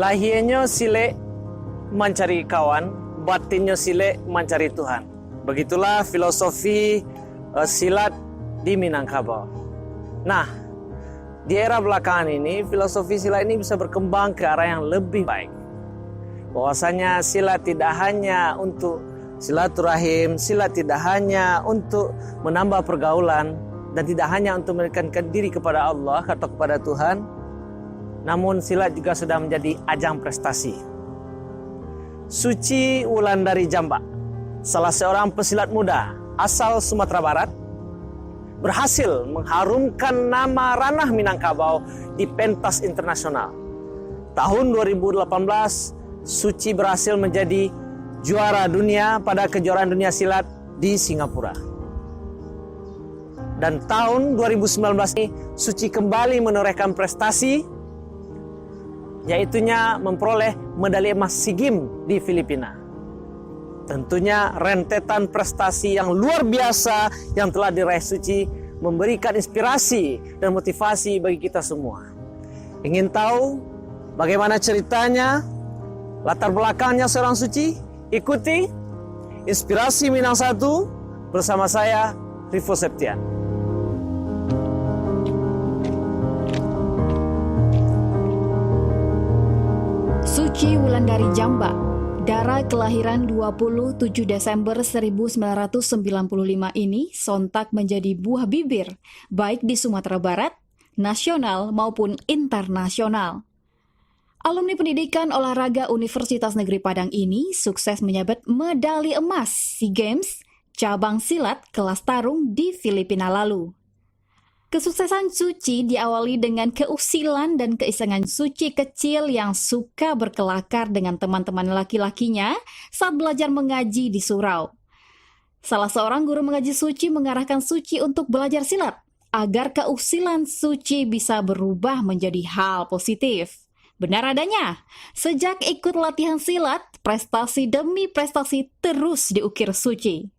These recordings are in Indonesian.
Lahirnya sile mencari kawan, batinnya sile mencari Tuhan. Begitulah filosofi silat di Minangkabau. Nah, di era belakangan ini, filosofi silat ini bisa berkembang ke arah yang lebih baik. Bahwasanya silat tidak hanya untuk silaturahim, silat tidak hanya untuk menambah pergaulan, dan tidak hanya untuk mendekatkan diri kepada Allah atau kepada Tuhan, namun silat juga sudah menjadi ajang prestasi. Suci Wulandari Jambak, salah seorang pesilat muda asal Sumatera Barat, berhasil mengharumkan nama ranah Minangkabau di pentas internasional. Tahun 2018, Suci berhasil menjadi juara dunia pada kejuaraan dunia silat di Singapura. Dan tahun 2019 ini, Suci kembali menorehkan prestasi, yaitunya memperoleh medali emas SEA Games di Filipina. Tentunya rentetan prestasi yang luar biasa yang telah diraih Suci memberikan inspirasi dan motivasi bagi kita semua. Ingin tahu bagaimana ceritanya, latar belakangnya seorang Suci? Ikuti Inspirasi Minang 1 bersama saya, Rivo Septian. Suci Wulandari Jambak, Dara kelahiran 27 Desember 1995 ini sontak menjadi buah bibir, baik di Sumatera Barat, nasional maupun internasional. Alumni Pendidikan Olahraga Universitas Negeri Padang ini sukses menyabet medali emas SEA Games cabang silat kelas tarung di Filipina lalu. Kesuksesan Suci diawali dengan keusilan dan keisengan Suci kecil yang suka berkelakar dengan teman-teman laki-lakinya saat belajar mengaji di surau. Salah seorang guru mengaji Suci mengarahkan Suci untuk belajar silat agar keusilan Suci bisa berubah menjadi hal positif. Benar adanya, sejak ikut latihan silat, prestasi demi prestasi terus diukir Suci.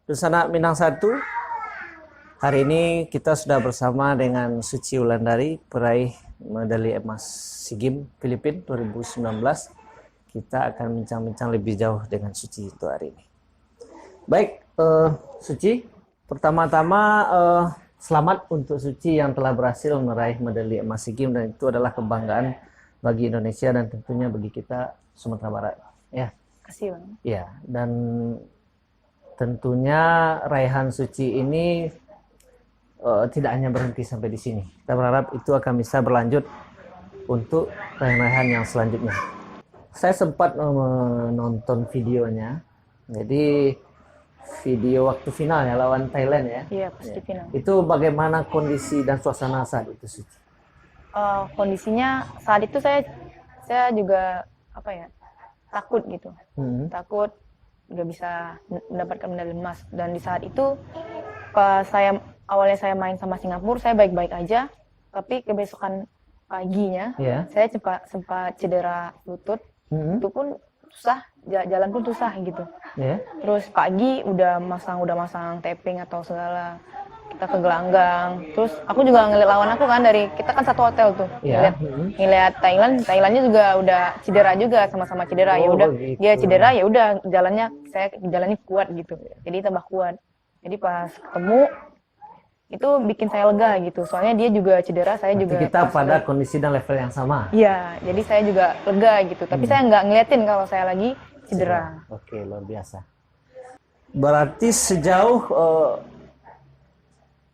Dusana Minang 1, hari ini kita sudah bersama dengan Suci Wulandari, peraih medali emas SEA Games Filipina 2019. Kita akan bincang-bincang lebih jauh dengan Suci itu hari ini. Baik, Suci, pertama-tama selamat untuk Suci yang telah berhasil meraih medali emas SEA Games, dan itu adalah kebanggaan bagi Indonesia dan tentunya bagi kita Sumatera Barat. Ya. Terima kasih, Bang. Ya, dan tentunya raihan Suci ini tidak hanya berhenti sampai di sini. Kita berharap itu akan bisa berlanjut untuk raihan-raihan yang selanjutnya. Saya sempat menonton videonya. Jadi video waktu final ya lawan Thailand ya. Iya, pasti final. Itu bagaimana kondisi dan suasana saat itu, Suci? Kondisinya saat itu saya juga takut gitu. Takut nggak bisa mendapatkan medali emas, dan di saat itu pas awalnya saya main sama Singapura saya baik-baik aja, tapi kebesokan paginya saya sempat cedera lutut. Itu pun susah, jalan pun susah gitu. Terus pagi udah masang taping atau segala, kita ke gelanggang. Terus aku juga ngeliat lawan aku kan, kita kan satu hotel tuh. Ngeliat Thailandnya juga udah cedera juga, sama-sama cedera. Ya udah gitu. Dia cedera, ya udah jalannya kuat gitu. Jadi tambah kuat. Jadi pas ketemu itu bikin saya lega gitu. Soalnya dia juga cedera, saya berarti juga. Kita pada kondisi dan level yang sama. Iya, jadi saya juga lega gitu. Tapi saya nggak ngeliatin kalau saya lagi cedera. Oke, luar biasa. Berarti sejauh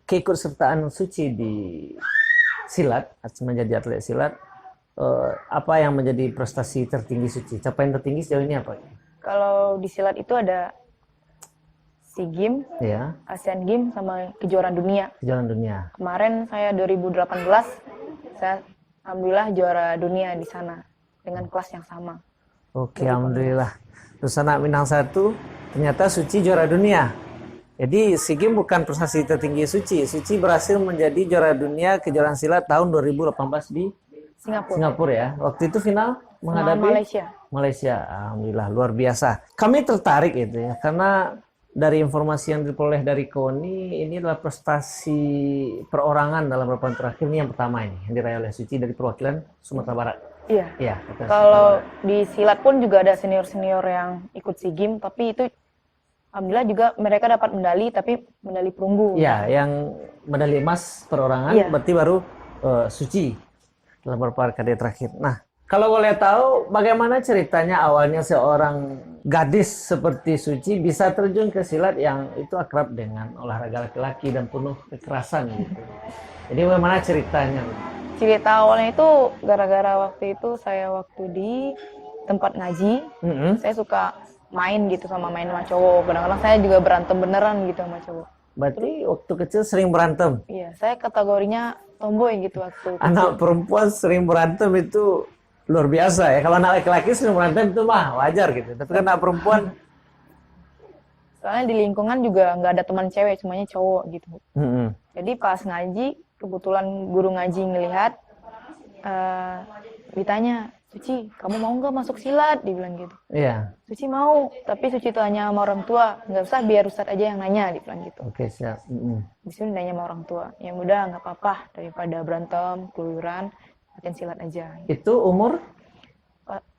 keikutsertaan Suci di silat, menjadi atlet silat, apa yang menjadi prestasi tertinggi Suci? Capaian tertinggi sejauh ini apa? Kalau di silat itu ada SEA Games, Asian Games, sama kejuaraan dunia. Kejuaraan dunia. Kemarin saya 2018, saya alhamdulillah juara dunia di sana dengan kelas yang sama. Oke, alhamdulillah. Terus anak Minang 1, ternyata Suci juara dunia. Jadi SEA Games bukan prestasi tertinggi Suci. Suci berhasil menjadi juara dunia kejuaraan silat tahun 2018 di Singapura. Singapura ya. Waktu itu final menghadapi Malaysia. Malaysia. Alhamdulillah luar biasa. Kami tertarik itu ya karena dari informasi yang diperoleh dari KONI ini adalah prestasi perorangan dalam beberapa tahun terakhir ini yang pertama ini yang diraih oleh Suci dari perwakilan Sumatera Barat. Iya. Iya. Kalau di silat pun juga ada senior-senior yang ikut SEA Games, tapi itu alhamdulillah juga mereka dapat medali, tapi medali perunggu. Iya, yang medali emas perorangan berarti baru Suci dalam beberapa dekade terakhir. Nah, kalau boleh tahu bagaimana ceritanya awalnya seorang gadis seperti Suci bisa terjun ke silat yang itu akrab dengan olahraga laki-laki dan penuh kekerasan gitu. Jadi bagaimana ceritanya? Cerita awalnya itu gara-gara waktu itu saya waktu di tempat ngaji, saya suka main gitu sama cowok. Kadang-kadang saya juga berantem beneran gitu sama cowok. Berarti waktu kecil sering berantem? Iya, saya kategorinya tomboy gitu waktu kecil. Anak perempuan sering berantem itu luar biasa ya. Kalau anak laki-laki sering berantem itu mah wajar gitu. Tapi kan anak perempuan. Soalnya di lingkungan juga nggak ada teman cewek, semuanya cowok gitu. Jadi pas ngaji, kebetulan guru ngaji ngelihat, ditanya, Suci, kamu mau nggak masuk silat? Dibilang gitu. Iya. Suci mau, tapi Suci tanya sama orang tua, nggak usah biar Ustadz aja yang nanya, dibilang gitu. Oke, siap. Di sini nanya sama orang tua, ya udah nggak apa-apa daripada berantem, keluyuran, latihan silat aja. Itu umur?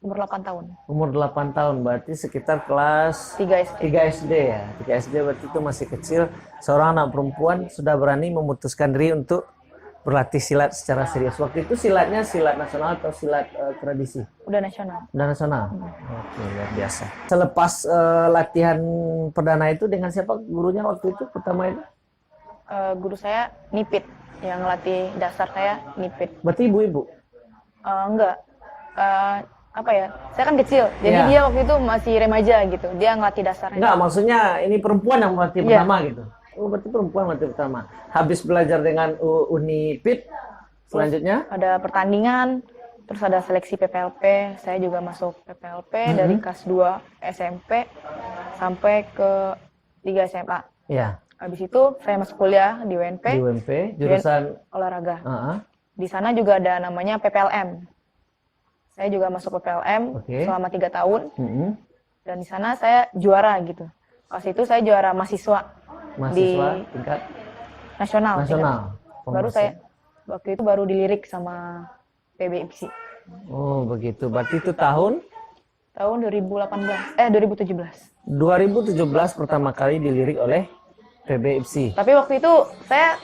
Umur 8 tahun. Umur 8 tahun, berarti sekitar kelas 3 SD. 3 SD ya. 3 SD berarti itu masih kecil. Seorang anak perempuan sudah berani memutuskan diri untuk berlatih silat secara serius. Waktu itu silatnya silat nasional atau silat tradisi? Udah nasional. Udah nasional? Oke, luar biasa. Selepas latihan perdana itu dengan siapa gurunya waktu itu pertama itu? Guru saya Nipit, yang ngelatih dasar saya Nipit. Berarti ibu-ibu? Enggak. Apa ya, saya kan kecil, jadi dia waktu itu masih remaja gitu, dia ngelatih dasarnya. Enggak, maksudnya ini perempuan yang melatih pertama gitu? Oh, berarti perempuan melatih pertama. Habis belajar dengan Unipit, selanjutnya? Ada pertandingan, terus ada seleksi PPLP, saya juga masuk PPLP dari kelas 2 SMP sampai ke 3 SMA. Iya. Habis itu saya masuk kuliah di UNP. Di UNP, jurusan olahraga. Di sana juga ada namanya PPLM. Saya juga masuk PPLM selama 3 tahun. Dan di sana saya juara gitu. Pas itu saya juara mahasiswa di tingkat nasional. Baru saya waktu itu baru dilirik sama PBIPSI. Oh begitu. Berarti itu tahun 2017. 2017 pertama kali dilirik oleh PBIPSI. Tapi waktu itu saya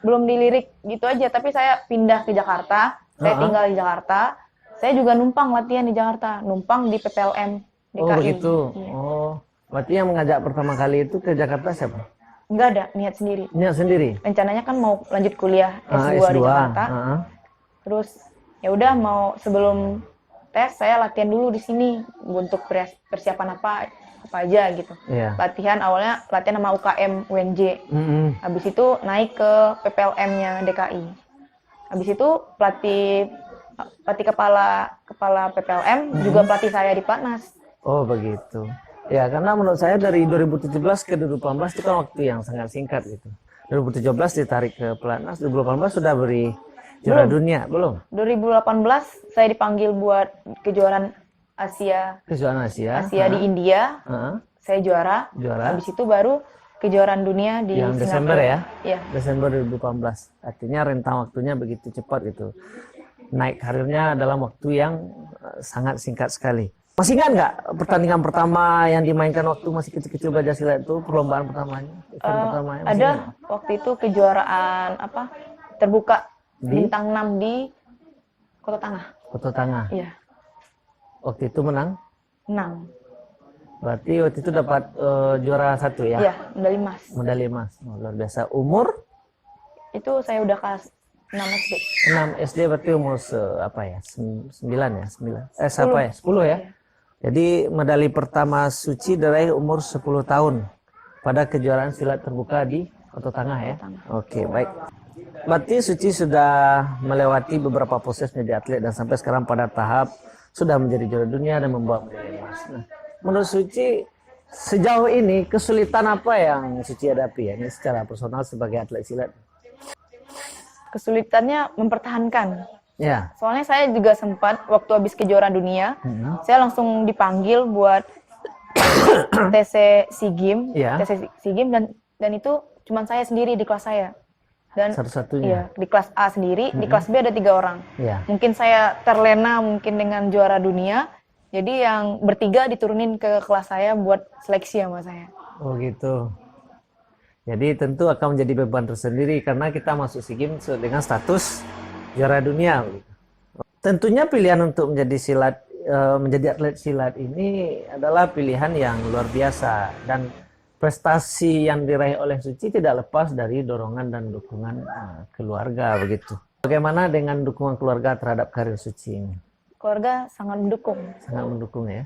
belum dilirik gitu aja. Tapi saya pindah ke Jakarta. Saya tinggal di Jakarta. Saya juga numpang latihan di Jakarta, numpang di PPLM DKI. Oh begitu. Oh, berarti yang mengajak pertama kali itu ke Jakarta siapa? Enggak ada, niat sendiri. Niat sendiri. Rencananya kan mau lanjut kuliah S2 di Jakarta. Terus ya udah mau sebelum tes saya latihan dulu di sini untuk persiapan apa aja gitu. Latihan awalnya latihan sama UKM UNJ. Habis itu naik ke PPLM-nya DKI. Habis itu pelatih kepala PPLM juga pelatih saya di Platnas. Oh begitu. Ya karena menurut saya dari 2017 ke 2018 itu kan waktu yang sangat singkat gitu. 2017 ditarik ke Platnas, 2018 sudah beri juara dunia belum? 2018 saya dipanggil buat kejuaraan Asia. Kejuaraan Asia. Di India. Saya juara. Habis itu baru kejuaraan dunia di yang Singapura. Desember ya? Iya. Desember 2018. Artinya rentang waktunya begitu cepat gitu. Naik karirnya dalam waktu yang sangat singkat sekali. Masih ingat nggak pertandingan pertama yang dimainkan waktu masih kecil-kecil belajar silat itu, perlombaan pertamanya? Pertamanya ada waktu itu kejuaraan terbuka bintang 6 di Kota Tangah. Kota Tangah. Iya. Waktu itu menang? Menang. Berarti waktu itu dapat juara 1 ya? Iya, medali emas. Medali emas. Oh, luar biasa. Umur? Itu saya udah kelas 6 SD. 6 SD berarti umur 9 ya? 10 ya? Jadi medali pertama Suci diraih umur 10 tahun pada kejuaraan silat terbuka di Kota Tangah ya? Oke, baik. Berarti Suci sudah melewati beberapa proses menjadi atlet dan sampai sekarang pada tahap sudah menjadi juara dunia dan membawa medali emas. Nah, menurut Suci, Sejauh ini kesulitan apa yang Suci hadapi ya? Ini secara personal sebagai atlet silat. Kesulitannya mempertahankan. Ya. Soalnya saya juga sempat waktu habis kejuaraan dunia, saya langsung dipanggil buat TC SEA Games, Iya. TC SEA Games dan itu cuma saya sendiri di kelas saya. Dan Satu-satunya. iya, di kelas A sendiri, di kelas B ada 3 orang. Iya. Mungkin saya terlena mungkin dengan juara dunia, jadi yang bertiga diturunin ke kelas saya buat seleksi sama saya. Oh gitu. Jadi tentu akan menjadi beban tersendiri karena kita masuk SEA Games dengan status juara dunia. Tentunya pilihan untuk menjadi atlet silat ini adalah pilihan yang luar biasa dan prestasi yang diraih oleh Suci tidak lepas dari dorongan dan dukungan keluarga begitu. Bagaimana dengan dukungan keluarga terhadap karir Suci ini? Keluarga sangat mendukung. Sangat mendukung ya.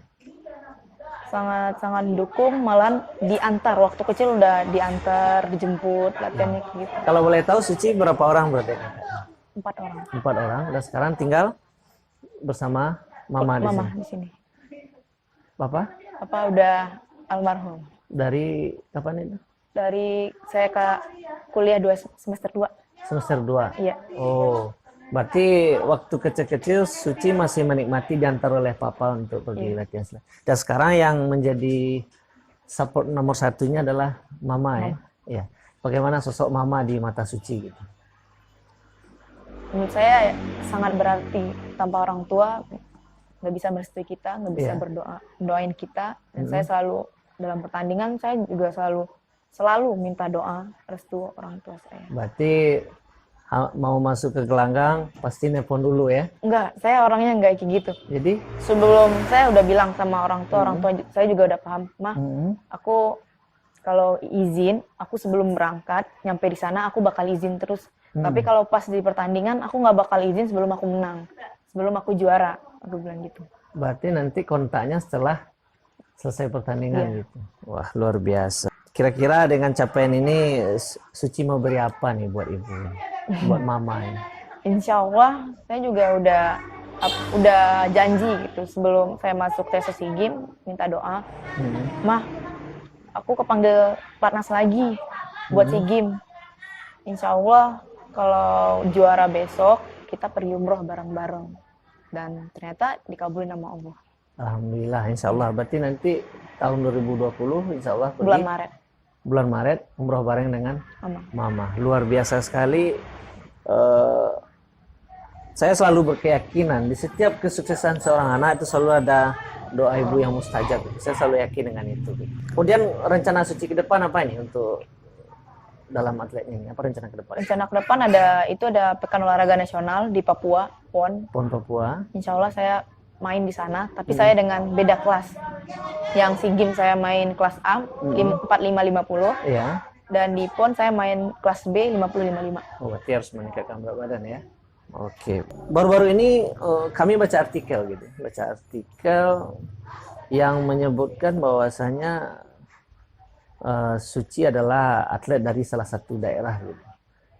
Sangat mendukung, malah diantar waktu kecil udah diantar, dijemput latihannya gitu. Kalau boleh tahu Suci berapa orang berarti? 4 orang. 4 orang. Dan sekarang tinggal bersama Mama di sini. Papa? Papa udah almarhum. Dari kapan itu? Dari saya ke kuliah semester 2. Semester 2? Iya. Oh, berarti waktu kecil-kecil Suci masih menikmati diantar oleh Papa untuk pergi latihan silat. Dan sekarang yang menjadi support nomor satunya adalah Mama ya? Iya. Bagaimana sosok Mama di mata Suci gitu? Menurut saya sangat berarti. Tanpa orang tua nggak bisa merestui kita, nggak bisa doain kita. Dan saya selalu dalam pertandingan saya juga selalu minta doa restu orang tua saya. Berarti mau masuk ke gelanggang pasti nelpon dulu ya? Enggak, saya orangnya enggak kayak gitu. Jadi sebelum saya udah bilang sama orang tua saya juga udah paham, Mah, aku kalau izin, aku sebelum berangkat nyampe di sana aku bakal izin terus. Tapi kalau pas di pertandingan aku nggak bakal izin sebelum aku menang, sebelum aku juara, aku bilang gitu. Berarti nanti kontaknya setelah selesai pertandingan gitu. Wah, luar biasa. Kira-kira dengan capaian ini Suci mau beri apa nih buat ibu, buat mama ini? Insya Allah saya juga udah janji gitu sebelum saya masuk tes SEA Games minta doa, Mah, aku kepanggil platnas lagi buat SEA Games. Insya Allah kalau juara besok kita pergi umroh bareng-bareng dan ternyata dikabulin sama Allah. Alhamdulillah, insya Allah. Berarti nanti tahun 2020 insya Allah pergi bulan Maret umroh bareng dengan Mama. Luar biasa sekali. Saya selalu berkeyakinan di setiap kesuksesan seorang anak itu selalu ada doa ibu yang mustajab. Saya selalu yakin dengan itu. Kemudian rencana Suci ke depan apa ini untuk dalam atletnya ini? Apa rencana ke depan? Rencana ke depan ada Pekan Olahraga Nasional di Papua, PON Papua. Insya Allah saya main di sana, tapi saya dengan beda kelas. Yang SEA Games saya main kelas A 45-50. Iya. Dan di PON saya main kelas B 50-55. Oh, berarti harus meningkatkan berat badan ya. Oke. Baru-baru ini kami baca artikel yang menyebutkan bahwasanya Suci adalah atlet dari salah satu daerah gitu.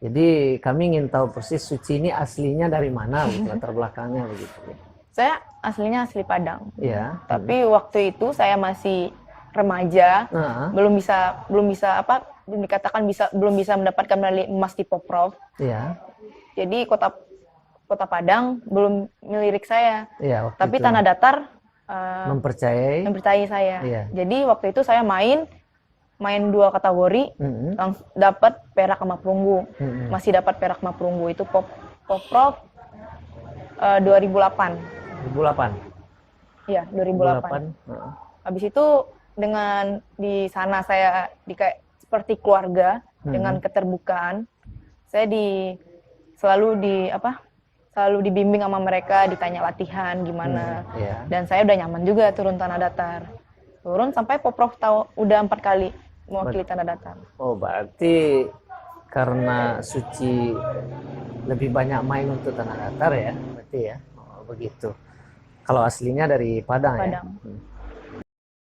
Jadi kami ingin tahu persis Suci ini aslinya dari mana, gitu, latar belakangnya begitu. Saya aslinya asli Padang. Iya. Tapi waktu itu saya masih remaja, belum bisa mendapatkan medali emas di Poprov. Iya. Jadi kota Padang belum melirik saya. Iya. Tapi Tanah Datar mempercayai saya. Iya. Jadi waktu itu saya main 2 kategori, langsung dapat perak sama perunggu. Masih dapat perak sama perunggu itu Poprov 2008. 2008. Iya, 2008. Habis itu dengan di sana saya kayak seperti keluarga dengan keterbukaan. Saya selalu dibimbing sama mereka, ditanya latihan gimana. Dan saya udah nyaman juga turun Tanah Datar. Turun sampai Poprov udah 4 kali mewakili Tanah Datar. Oh, berarti karena Suci lebih banyak main untuk Tanah Datar ya, berarti ya. Oh, begitu. Kalau aslinya dari Padang. Ya.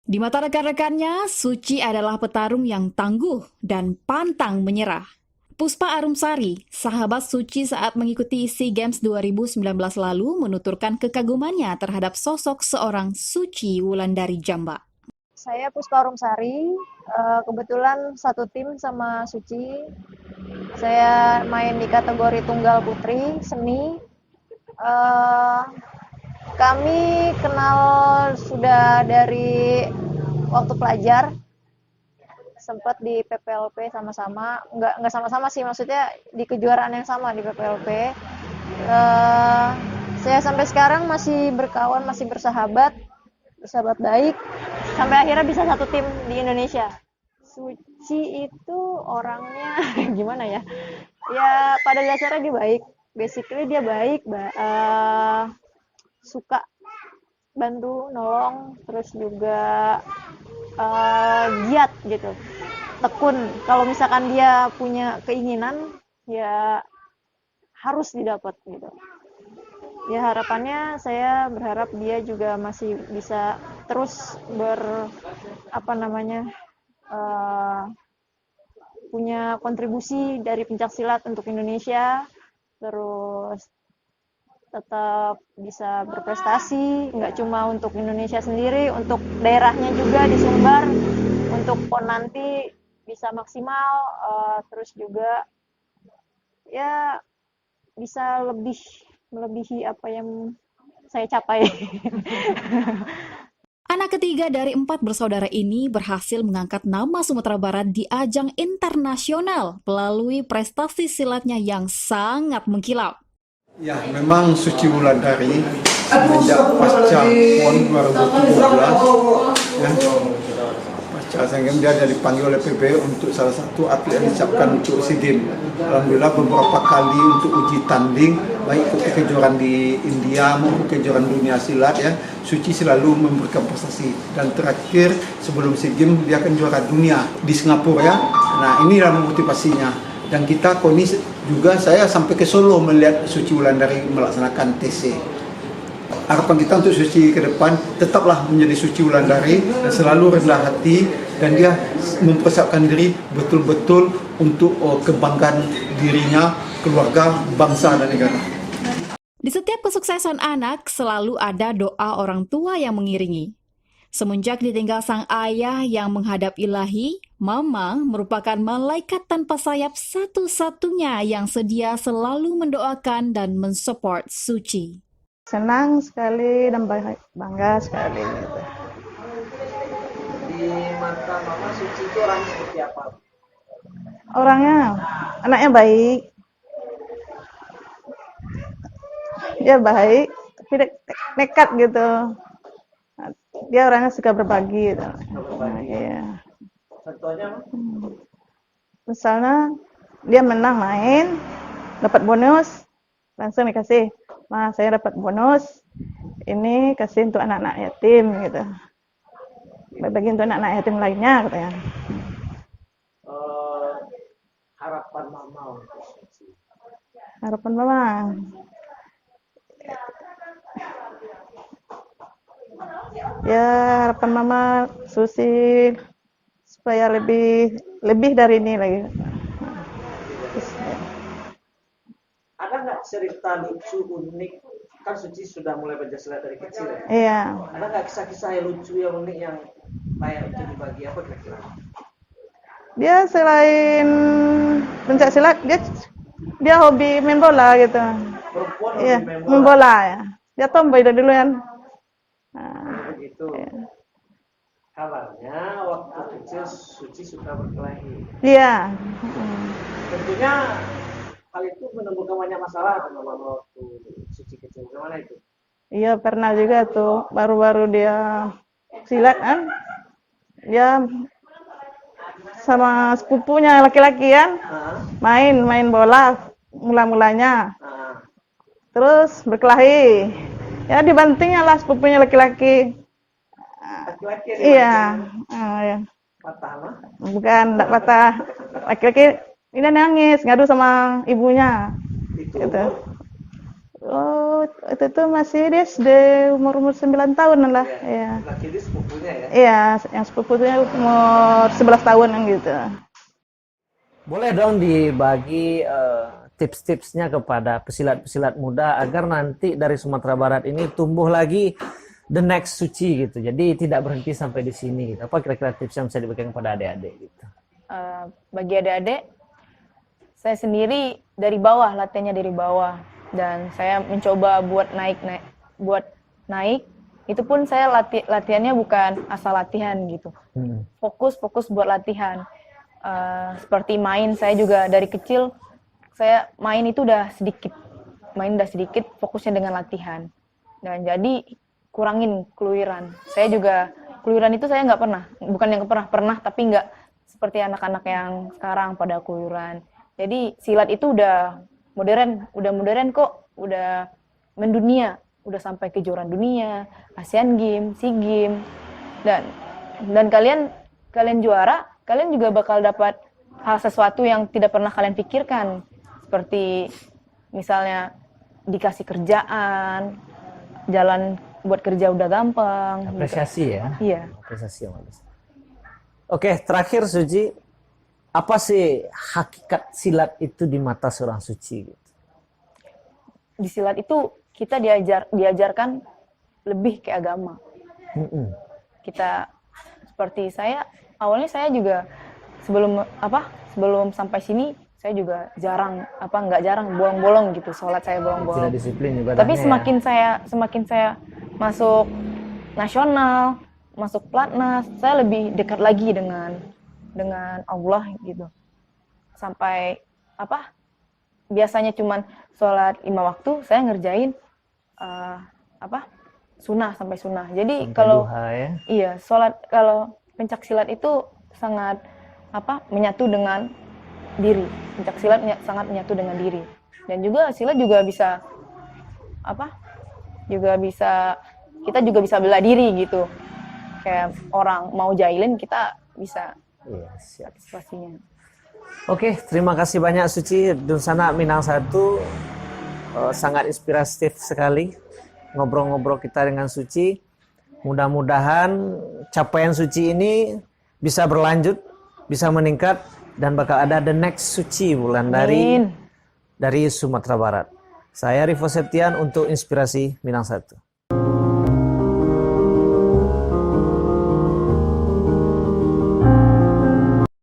Di mata rekan-rekannya, Suci adalah petarung yang tangguh dan pantang menyerah. Puspa Arumsari, sahabat Suci saat mengikuti SEA Games 2019 lalu, menuturkan kekagumannya terhadap sosok seorang Suci Wulandari Jamba. Saya Puspa Arumsari, kebetulan satu tim sama Suci. Saya main di kategori tunggal putri seni. Eh, Kami kenal sudah dari waktu pelajar, sempat di PPLP sama-sama, nggak sama-sama sih, maksudnya di kejuaraan yang sama di PPLP. Saya sampai sekarang masih berkawan, masih bersahabat baik, sampai akhirnya bisa satu tim di Indonesia. Suci itu orangnya gimana ya? Ya pada dasarnya dia baik, basically dia baik, suka bantu, nolong, terus juga giat gitu, tekun. Kalau misalkan dia punya keinginan, ya harus didapat gitu. Ya harapannya saya berharap dia juga masih bisa terus punya kontribusi dari pencaksilat untuk Indonesia, terus tetap bisa berprestasi, nggak cuma untuk Indonesia sendiri, untuk daerahnya juga di Sumbar, untuk PON nanti bisa maksimal, terus juga ya bisa melebihi apa yang saya capai. Anak ketiga dari 4 bersaudara ini berhasil mengangkat nama Sumatera Barat di ajang internasional melalui prestasi silatnya yang sangat mengkilap. Ya, memang Suci Wulandari semenjak pasca PON 2017 ya, pasca Sengkem dia dipanggil oleh PB untuk salah satu atlet yang disiapkan untuk SEA Games. Alhamdulillah beberapa kali untuk uji tanding, baik ke kejuaraan di India maupun kejuaraan dunia silat ya, Suci selalu memberikan prestasi. Dan terakhir sebelum SEA Games dia akan juara dunia di Singapura ya. Nah inilah motivasinya. Dan kita koni juga saya sampai ke Solo melihat Suci Wulandari melaksanakan TC. Harapan kita untuk Suci ke depan tetaplah menjadi Suci Wulandari dan selalu rendah hati, dan dia mempersiapkan diri betul-betul untuk kebanggaan dirinya, keluarga, bangsa dan negara. Di setiap kesuksesan anak selalu ada doa orang tua yang mengiringi. Semenjak ditinggal sang ayah yang menghadap ilahi, Mama merupakan malaikat tanpa sayap satu-satunya yang sedia selalu mendoakan dan mensupport Suci. Senang sekali dan bangga sekali gitu. Di mata Mama, Suci itu orang seperti apa? Orangnya, anaknya baik. Dia baik, tapi nekat gitu. Dia orangnya suka berbagi gitu. Iya. Contohnya? Misalnya dia menang main, dapat bonus, langsung dikasih. Ma, saya dapat bonus, ini kasih untuk anak-anak yatim gitu. Bagi untuk anak-anak yatim lainnya katanya. Harapan Mama untuk Suci. Harapan Mama. Ya, harapan Mama Susi supaya lebih dari ini lagi. Ada nggak cerita lucu unik? Kan Suci sudah mulai pencaksilat dari kecil ya? Iya. Ada nggak kisah-kisah yang lucu yang unik yang layak untuk dibagi, apa kira-kira? Dia selain pencaksilat, dia hobi main bola gitu. Perempuan Iya, hobi main bola ya. Dia tomboy dari dulu kan. Begitu. Kabarnya waktu kecil Suci suka berkelahi. Iya. Tentunya hal itu menimbulkan banyak masalah dengan Mama waktu Suci kecil. Gimana itu? Iya, pernah juga tuh. Baru-baru dia silat kan. Dia sama sepupunya laki-laki kan. Main bola mula-mulanya. Terus berkelahi. Ya dibantingnya lah sepupunya laki-laki. Laki-laki Iya. Ya. patah mah? Bukan, enggak patah. Laki-laki ini nangis, ngadu sama ibunya. Itu. Gitu. Oh, itu tuh masih dia SD umur 9 tahun lah. Iya. Laki itu sepupunya ya? Iya, yang sepupunya umur 11 tahun kan gitu. Boleh dong dibagi tips-tipsnya kepada pesilat-pesilat muda agar nanti dari Sumatera Barat ini tumbuh lagi the next Suci gitu. Jadi tidak berhenti sampai di sini gitu. Apa kira-kira tips yang bisa diberikan kepada adik-adik gitu? Bagi adik-adik, saya sendiri dari bawah, latihannya dari bawah, dan saya mencoba buat naik. Itu pun saya latihannya bukan asal latihan gitu. Fokus buat latihan. Seperti main, saya juga dari kecil saya main udah sedikit, fokusnya dengan latihan. Dan jadi kurangin keluyuran. Saya juga keluyuran itu saya nggak pernah, bukan yang pernah, tapi nggak seperti anak-anak yang sekarang pada keluyuran. Jadi silat itu udah modern kok, udah mendunia, udah sampai kejuaraan dunia, Asian Games, SEA Games, dan kalian juara, kalian juga bakal dapat hal sesuatu yang tidak pernah kalian pikirkan, seperti misalnya dikasih kerjaan, jalan buat kerja udah gampang. Apresiasi gitu. Ya? Iya. Apresiasi yang bagus. Oke, terakhir Suci, apa sih hakikat silat itu di mata seorang Suci? Gitu? Di silat itu kita diajarkan lebih ke agama. Kita seperti awalnya saya juga sebelum sampai sini saya juga nggak jarang bolong-bolong gitu, sholat saya bolong-bolong. Tidak disiplin ibadahnya. Tapi semakin saya masuk nasional, masuk platnas, saya lebih dekat lagi dengan Allah gitu. Sampai biasanya cuman sholat 5 waktu, saya ngerjain sunnah sampai sunnah. Jadi kalau iya, sholat, kalau pencak silat itu sangat menyatu dengan diri. Pencak silat sangat menyatu dengan diri. Dan juga silat juga bisa kita juga bisa bela diri gitu. Kayak orang mau jahilin, kita bisa antisipasinya. Oke, terima kasih banyak Suci. Dunsana Minang 1 sangat inspiratif sekali ngobrol-ngobrol kita dengan Suci. Mudah-mudahan capaian Suci ini bisa berlanjut, bisa meningkat, dan bakal ada the next Suci Wulandari dari Sumatera Barat. Saya Rivo Septian untuk Inspirasi Minang 1.